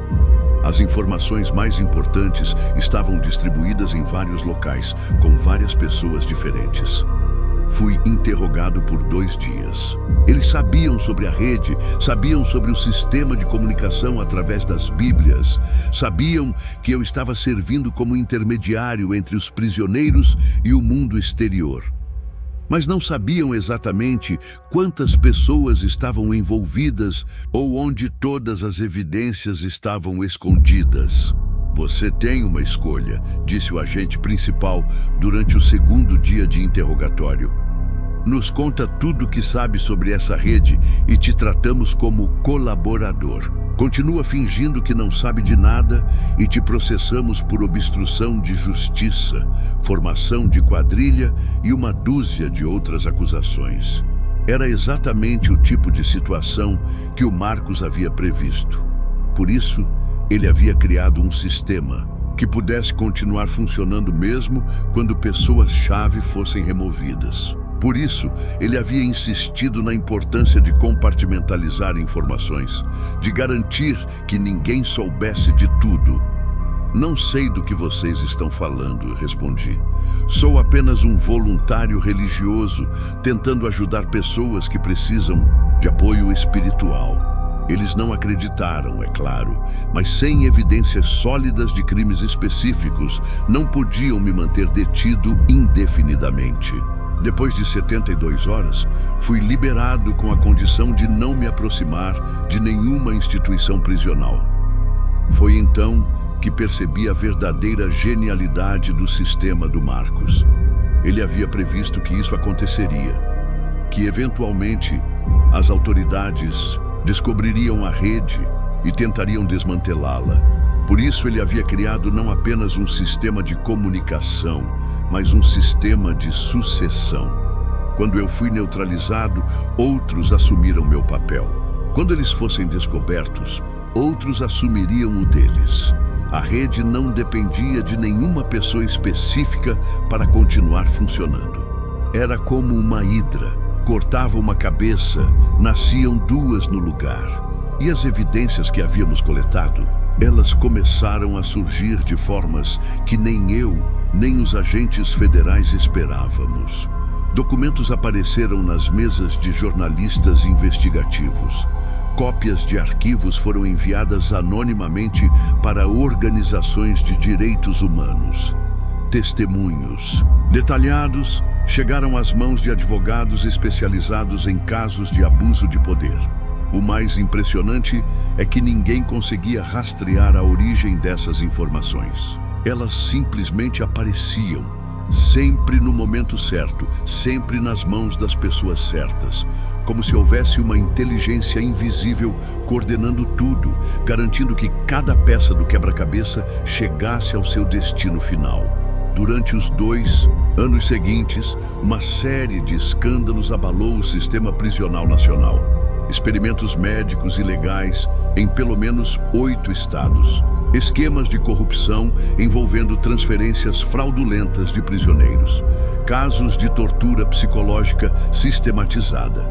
As informações mais importantes estavam distribuídas em vários locais, com várias pessoas diferentes. Fui interrogado por 2 dias. Eles sabiam sobre a rede, sabiam sobre o sistema de comunicação através das Bíblias, sabiam que eu estava servindo como intermediário entre os prisioneiros e o mundo exterior. Mas não sabiam exatamente quantas pessoas estavam envolvidas ou onde todas as evidências estavam escondidas. Você tem uma escolha, disse o agente principal durante o 2º dia de interrogatório. Nos conta tudo o que sabe sobre essa rede e te tratamos como colaborador. Continua fingindo que não sabe de nada e te processamos por obstrução de justiça, formação de quadrilha e uma dúzia de outras acusações. Era exatamente o tipo de situação que o Marcos havia previsto. Por isso, ele havia criado um sistema que pudesse continuar funcionando mesmo quando pessoas-chave fossem removidas. Por isso, ele havia insistido na importância de compartimentalizar informações, de garantir que ninguém soubesse de tudo. Não sei do que vocês estão falando, eu respondi. Sou apenas um voluntário religioso, tentando ajudar pessoas que precisam de apoio espiritual. Eles não acreditaram, é claro, mas sem evidências sólidas de crimes específicos, não podiam me manter detido indefinidamente. Depois de 72 horas, fui liberado com a condição de não me aproximar de nenhuma instituição prisional. Foi então que percebi a verdadeira genialidade do sistema do Marcos. ele havia previsto que isso aconteceria, que eventualmente as autoridades descobririam a rede e tentariam desmantelá-la. Por isso ele havia criado não apenas um sistema de comunicação, mas um sistema de sucessão. Quando eu fui neutralizado, outros assumiram meu papel. Quando eles fossem descobertos, outros assumiriam o deles. A rede não dependia de nenhuma pessoa específica para continuar funcionando. Era como uma hidra. Cortava uma cabeça, nasciam duas no lugar. E as evidências que havíamos coletado, elas começaram a surgir de formas que nem eu, nem os agentes federais esperávamos. Documentos apareceram nas mesas de jornalistas investigativos. Cópias de arquivos foram enviadas anonimamente para organizações de direitos humanos. Testemunhos detalhados chegaram às mãos de advogados especializados em casos de abuso de poder. O mais impressionante é que ninguém conseguia rastrear a origem dessas informações. Elas simplesmente apareciam, sempre no momento certo, sempre nas mãos das pessoas certas, como se houvesse uma inteligência invisível coordenando tudo, garantindo que cada peça do quebra-cabeça chegasse ao seu destino final. Durante os 2 anos seguintes, uma série de escândalos abalou o sistema prisional nacional. Experimentos médicos ilegais em pelo menos 8 estados. Esquemas de corrupção envolvendo transferências fraudulentas de prisioneiros. Casos de tortura psicológica sistematizada.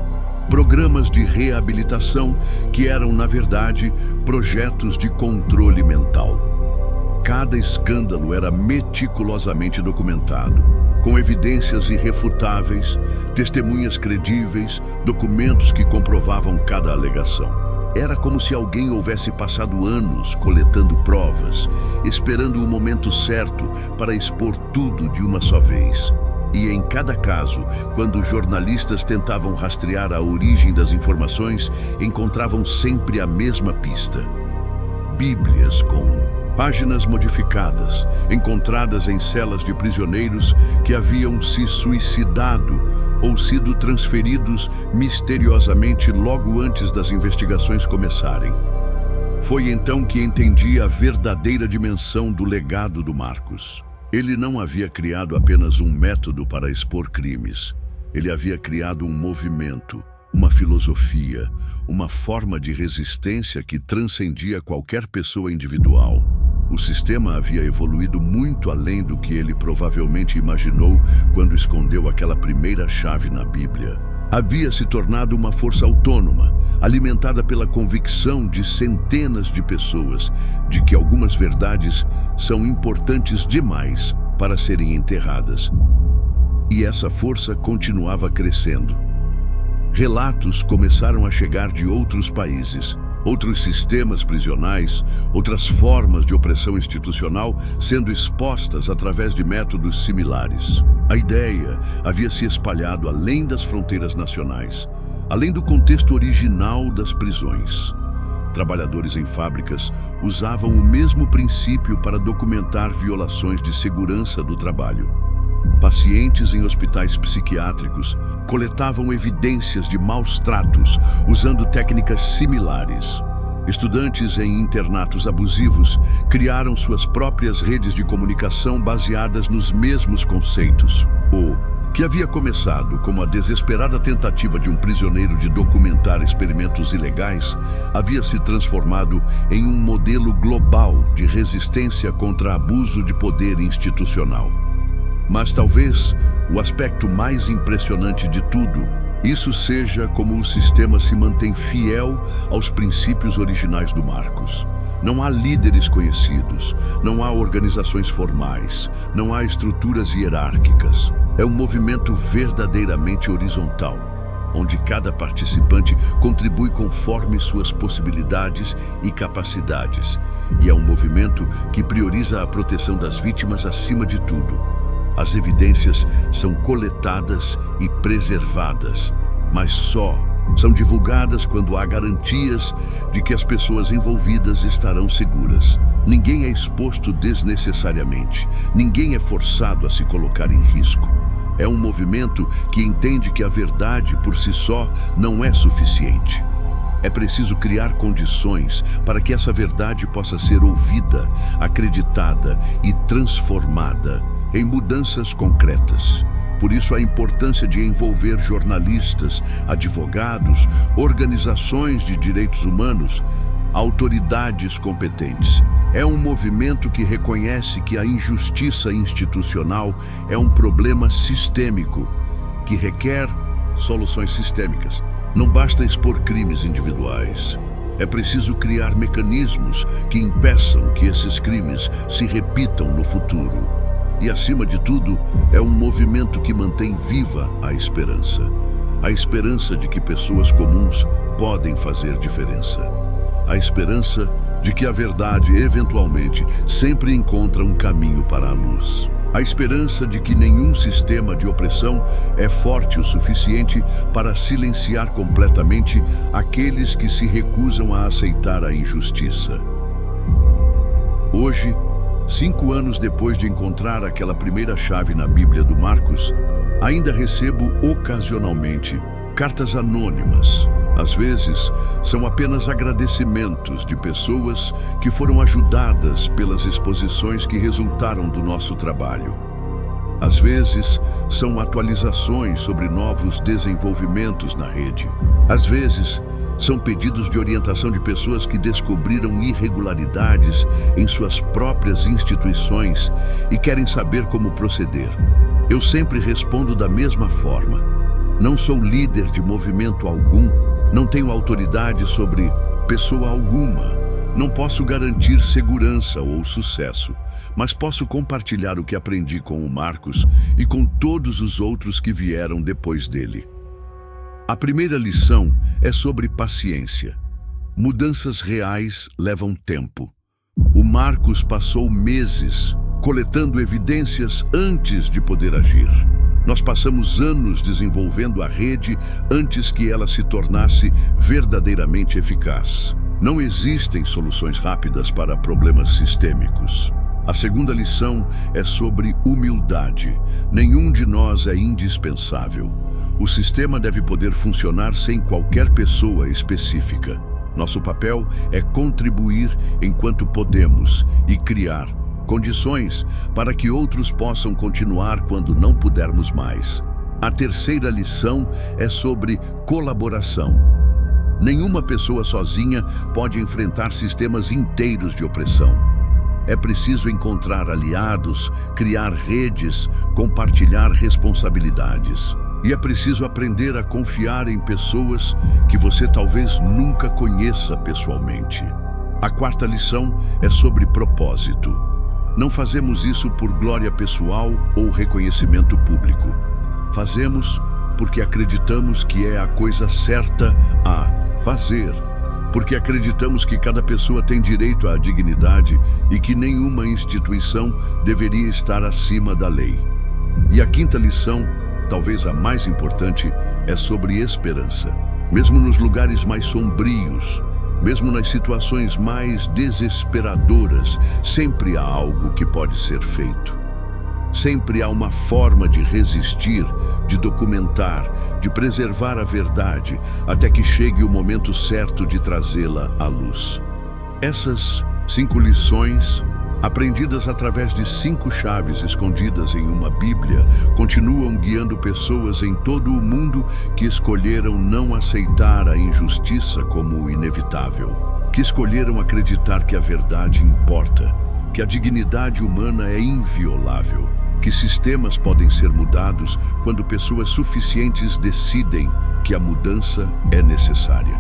Programas de reabilitação que eram, na verdade, projetos de controle mental. Cada escândalo era meticulosamente documentado, com evidências irrefutáveis, testemunhas credíveis, documentos que comprovavam cada alegação. Era como se alguém houvesse passado anos coletando provas, esperando o momento certo para expor tudo de uma só vez. E em cada caso, quando jornalistas tentavam rastrear a origem das informações, encontravam sempre a mesma pista. Bíblias com páginas modificadas, encontradas em celas de prisioneiros que haviam se suicidado ou sido transferidos misteriosamente logo antes das investigações começarem. Foi então que entendi a verdadeira dimensão do legado do Marcos. Ele não havia criado apenas um método para expor crimes. Ele havia criado um movimento, uma filosofia, uma forma de resistência que transcendia qualquer pessoa individual. O sistema havia evoluído muito além do que ele provavelmente imaginou quando escondeu aquela primeira chave na Bíblia. Havia se tornado uma força autônoma, alimentada pela convicção de centenas de pessoas de que algumas verdades são importantes demais para serem enterradas. E essa força continuava crescendo. Relatos começaram a chegar de outros países, outros sistemas prisionais, outras formas de opressão institucional sendo expostas através de métodos similares. A ideia havia se espalhado além das fronteiras nacionais, além do contexto original das prisões. Trabalhadores em fábricas usavam o mesmo princípio para documentar violações de segurança do trabalho. Pacientes em hospitais psiquiátricos coletavam evidências de maus tratos usando técnicas similares. Estudantes em internatos abusivos criaram suas próprias redes de comunicação baseadas nos mesmos conceitos. O que havia começado como a desesperada tentativa de um prisioneiro de documentar experimentos ilegais havia se transformado em um modelo global de resistência contra abuso de poder institucional. Mas talvez o aspecto mais impressionante de tudo, isso seja como o sistema se mantém fiel aos princípios originais do Marcos. Não há líderes conhecidos, não há organizações formais, não há estruturas hierárquicas. É um movimento verdadeiramente horizontal, onde cada participante contribui conforme suas possibilidades e capacidades. E é um movimento que prioriza a proteção das vítimas acima de tudo. As evidências são coletadas e preservadas, mas só são divulgadas quando há garantias de que as pessoas envolvidas estarão seguras. Ninguém é exposto desnecessariamente, ninguém é forçado a se colocar em risco. É um movimento que entende que a verdade por si só não é suficiente. É preciso criar condições para que essa verdade possa ser ouvida, acreditada e transformada em mudanças concretas. Por isso, a importância de envolver jornalistas, advogados, organizações de direitos humanos, autoridades competentes. É um movimento que reconhece que a injustiça institucional é um problema sistêmico, que requer soluções sistêmicas. Não basta expor crimes individuais. É preciso criar mecanismos que impeçam que esses crimes se repitam no futuro. E, acima de tudo, é um movimento que mantém viva a esperança. A esperança de que pessoas comuns podem fazer diferença. A esperança de que a verdade, eventualmente, sempre encontra um caminho para a luz. A esperança de que nenhum sistema de opressão é forte o suficiente para silenciar completamente aqueles que se recusam a aceitar a injustiça. Hoje, 5 anos depois de encontrar aquela primeira chave na Bíblia do Marcos, ainda recebo ocasionalmente cartas anônimas. Às vezes, são apenas agradecimentos de pessoas que foram ajudadas pelas exposições que resultaram do nosso trabalho. Às vezes, são atualizações sobre novos desenvolvimentos na rede. Às vezes, são pedidos de orientação de pessoas que descobriram irregularidades em suas próprias instituições e querem saber como proceder. Eu sempre respondo da mesma forma. Não sou líder de movimento algum. Não tenho autoridade sobre pessoa alguma. Não posso garantir segurança ou sucesso, mas posso compartilhar o que aprendi com o Marcos e com todos os outros que vieram depois dele. A primeira lição é sobre paciência. Mudanças reais levam tempo. O Marcos passou meses coletando evidências antes de poder agir. Nós passamos anos desenvolvendo a rede antes que ela se tornasse verdadeiramente eficaz. Não existem soluções rápidas para problemas sistêmicos. A segunda lição é sobre humildade. Nenhum de nós é indispensável. O sistema deve poder funcionar sem qualquer pessoa específica. Nosso papel é contribuir enquanto podemos e criar condições para que outros possam continuar quando não pudermos mais. A terceira lição é sobre colaboração. Nenhuma pessoa sozinha pode enfrentar sistemas inteiros de opressão. É preciso encontrar aliados, criar redes, compartilhar responsabilidades. E é preciso aprender a confiar em pessoas que você talvez nunca conheça pessoalmente. A quarta lição é sobre propósito. Não fazemos isso por glória pessoal ou reconhecimento público. Fazemos porque acreditamos que é a coisa certa a fazer. Porque acreditamos que cada pessoa tem direito à dignidade e que nenhuma instituição deveria estar acima da lei. E a quinta lição, talvez a mais importante, é sobre esperança. Mesmo nos lugares mais sombrios, mesmo nas situações mais desesperadoras, sempre há algo que pode ser feito. Sempre há uma forma de resistir, de documentar, de preservar a verdade, até que chegue o momento certo de trazê-la à luz. Essas 5 lições, aprendidas através de 5 chaves escondidas em uma Bíblia, continuam guiando pessoas em todo o mundo que escolheram não aceitar a injustiça como inevitável, que escolheram acreditar que a verdade importa, que a dignidade humana é inviolável, que sistemas podem ser mudados quando pessoas suficientes decidem que a mudança é necessária.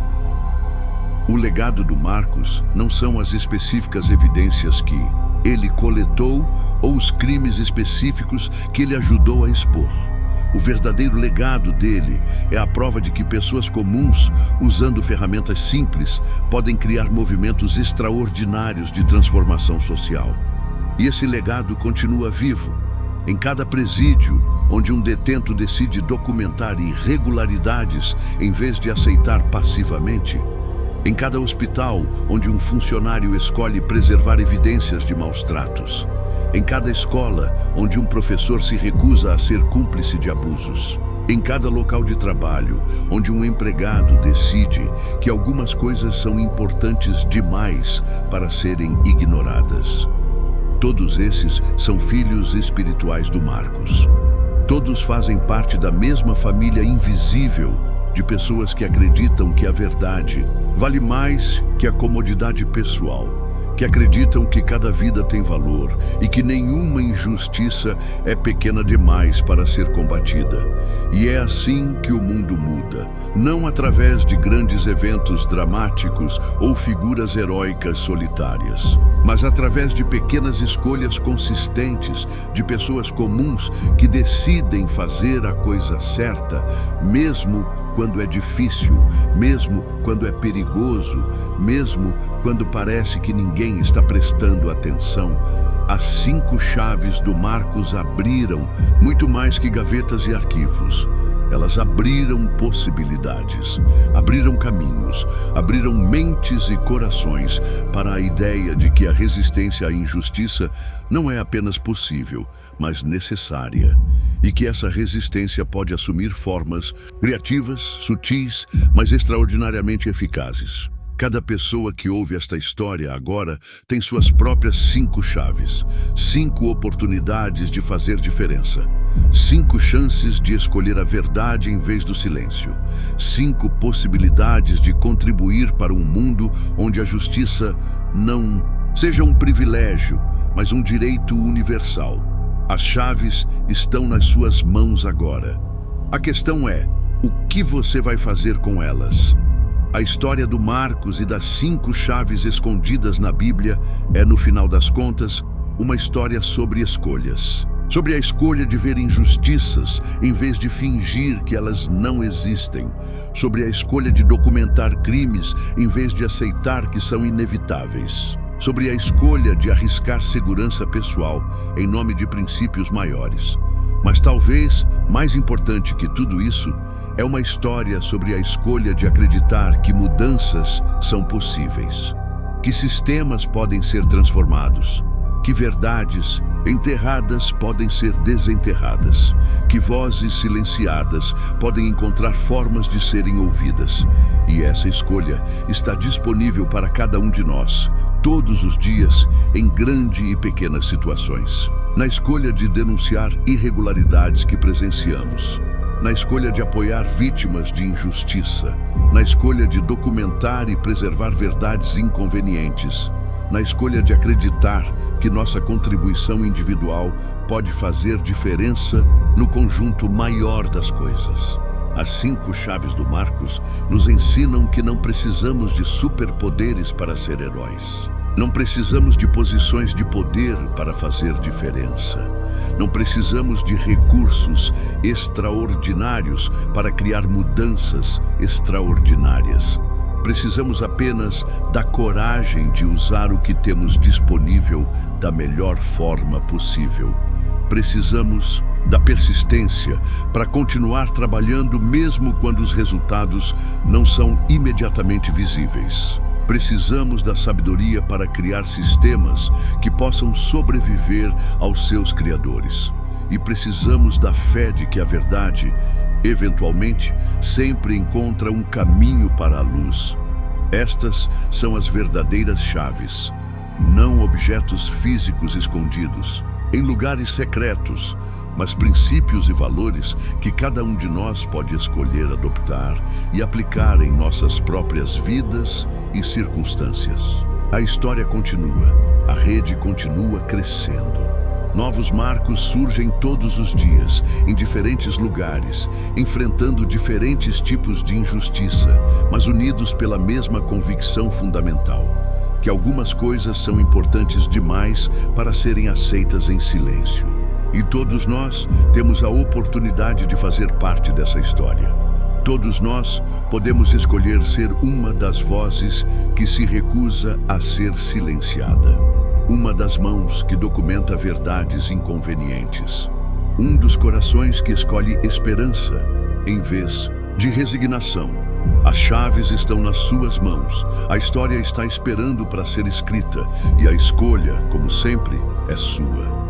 O legado do Marcos não são as específicas evidências que ele coletou ou os crimes específicos que ele ajudou a expor. O verdadeiro legado dele é a prova de que pessoas comuns, usando ferramentas simples, podem criar movimentos extraordinários de transformação social. E esse legado continua vivo. Em cada presídio, onde um detento decide documentar irregularidades em vez de aceitar passivamente. Em cada hospital, onde um funcionário escolhe preservar evidências de maus tratos. em cada escola onde um professor se recusa a ser cúmplice de abusos, em cada local de trabalho onde um empregado decide que algumas coisas são importantes demais para serem ignoradas. Todos esses são filhos espirituais do Marcos. Todos fazem parte da mesma família invisível de pessoas que acreditam que a verdade vale mais que a comodidade pessoal, que acreditam que cada vida tem valor e que nenhuma injustiça é pequena demais para ser combatida. E é assim que o mundo muda, não através de grandes eventos dramáticos ou figuras heróicas solitárias, mas através de pequenas escolhas consistentes de pessoas comuns que decidem fazer a coisa certa, mesmo quando é difícil, mesmo quando é perigoso, mesmo quando parece que ninguém está prestando atenção. As 5 chaves do Marcos abriram muito mais que gavetas e arquivos. Elas abriram possibilidades, abriram caminhos, abriram mentes e corações para a ideia de que a resistência à injustiça não é apenas possível, mas necessária. E que essa resistência pode assumir formas criativas, sutis, mas extraordinariamente eficazes. Cada pessoa que ouve esta história agora tem suas próprias 5 chaves, 5 oportunidades de fazer diferença, 5 chances de escolher a verdade em vez do silêncio, 5 possibilidades de contribuir para um mundo onde a justiça não seja um privilégio, mas um direito universal. As chaves estão nas suas mãos agora. A questão é, o que você vai fazer com elas? A história do Marcos e das 5 chaves escondidas na Bíblia é, no final das contas, uma história sobre escolhas. Sobre a escolha de ver injustiças em vez de fingir que elas não existem. Sobre a escolha de documentar crimes em vez de aceitar que são inevitáveis. Sobre a escolha de arriscar segurança pessoal em nome de princípios maiores. Mas talvez, mais importante que tudo isso, é uma história sobre a escolha de acreditar que mudanças são possíveis, que sistemas podem ser transformados, que verdades enterradas podem ser desenterradas, que vozes silenciadas podem encontrar formas de serem ouvidas. E essa escolha está disponível para cada um de nós, todos os dias, em grandes e pequenas situações. Na escolha de denunciar irregularidades que presenciamos, na escolha de apoiar vítimas de injustiça, na escolha de documentar e preservar verdades inconvenientes, na escolha de acreditar que nossa contribuição individual pode fazer diferença no conjunto maior das coisas. As 5 chaves do Marcos nos ensinam que não precisamos de superpoderes para ser heróis. Não precisamos de posições de poder para fazer diferença. Não precisamos de recursos extraordinários para criar mudanças extraordinárias. Precisamos apenas da coragem de usar o que temos disponível da melhor forma possível. Precisamos da persistência para continuar trabalhando mesmo quando os resultados não são imediatamente visíveis. Precisamos da sabedoria para criar sistemas que possam sobreviver aos seus criadores. E precisamos da fé de que a verdade, eventualmente, sempre encontra um caminho para a luz. Estas são as verdadeiras chaves, não objetos físicos escondidos, em lugares secretos, mas princípios e valores que cada um de nós pode escolher adoptar e aplicar em nossas próprias vidas e circunstâncias. A história continua, a rede continua crescendo. Novos Marcos surgem todos os dias, em diferentes lugares, enfrentando diferentes tipos de injustiça, mas unidos pela mesma convicção fundamental, que algumas coisas são importantes demais para serem aceitas em silêncio. E todos nós temos a oportunidade de fazer parte dessa história. Todos nós podemos escolher ser uma das vozes que se recusa a ser silenciada. Uma das mãos que documenta verdades inconvenientes. Um dos corações que escolhe esperança em vez de resignação. As chaves estão nas suas mãos. A história está esperando para ser escrita. E a escolha, como sempre, é sua.